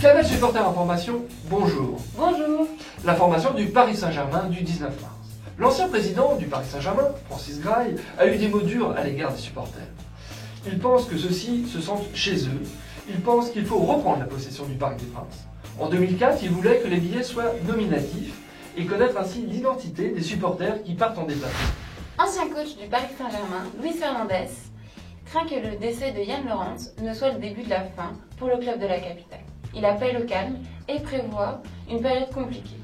Canal Supporter Information, bonjour. Bonjour. L'information du Paris Saint-Germain du 19 mars. L'ancien président du Paris Saint-Germain, Francis Grail, a eu des mots durs à l'égard des supporters. Il pense que ceux-ci se sentent chez eux. Il pense qu'il faut reprendre la possession du Parc des Princes. En 2004, il voulait que les billets soient nominatifs et connaître ainsi l'identité des supporters qui partent en déplacement. Ancien coach du Paris Saint-Germain, Luis Fernandez, craint que le décès de Yann Laurens ne soit le début de la fin pour le club de la capitale. Il appelle au calme et prévoit une période compliquée.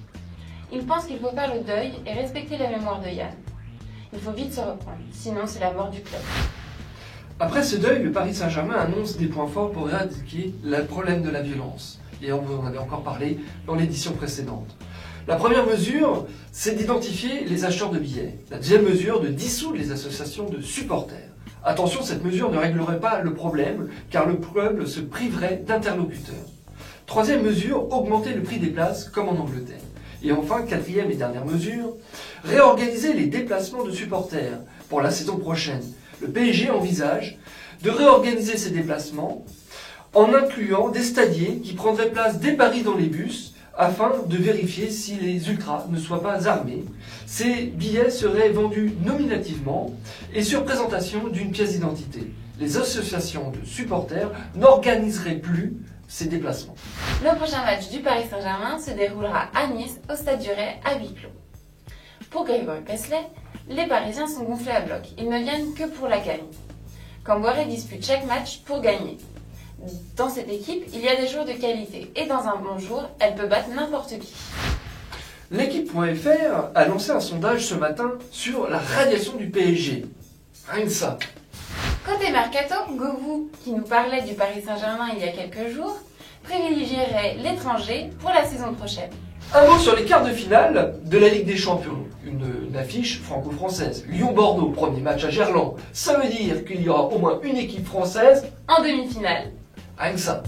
Il pense qu'il faut faire le deuil et respecter la mémoire de Yann. Il faut vite se reprendre, sinon c'est la mort du club. Après ce deuil, le Paris Saint-Germain annonce des points forts pour éradiquer le problème de la violence. Et on en avait encore parlé dans l'édition précédente. La première mesure, c'est d'identifier les acheteurs de billets. La deuxième mesure, de dissoudre les associations de supporters. Attention, cette mesure ne réglerait pas le problème, car le club se priverait d'interlocuteurs. Troisième mesure, augmenter le prix des places, comme en Angleterre. Et enfin, quatrième et dernière mesure, réorganiser les déplacements de supporters pour la saison prochaine. Le PSG envisage de réorganiser ces déplacements en incluant des stadiers qui prendraient place dès Paris dans les bus afin de vérifier si les ultras ne soient pas armés. Ces billets seraient vendus nominativement et sur présentation d'une pièce d'identité. Les associations de supporters n'organiseraient plus ces déplacements. Le prochain match du Paris Saint-Germain se déroulera à Nice, au Stade du Ray, à huis clos. Pour Grégory Paisley, les Parisiens sont gonflés à bloc. Ils ne viennent que pour la gagne. Camboire dispute chaque match pour gagner. Dans cette équipe, il y a des joueurs de qualité et dans un bon jour, elle peut battre n'importe qui. L'équipe.fr a lancé un sondage ce matin sur la radiation du PSG. Rien que ça. Côté Mercato, Govou, qui nous parlait du Paris Saint-Germain il y a quelques jours, privilégierait l'étranger pour la saison prochaine. Un mot sur les quarts de finale de la Ligue des Champions. Une affiche franco-française. Lyon-Bordeaux, premier match à Gerland. Ça veut dire qu'il y aura au moins une équipe française En demi-finale. Rien que ça.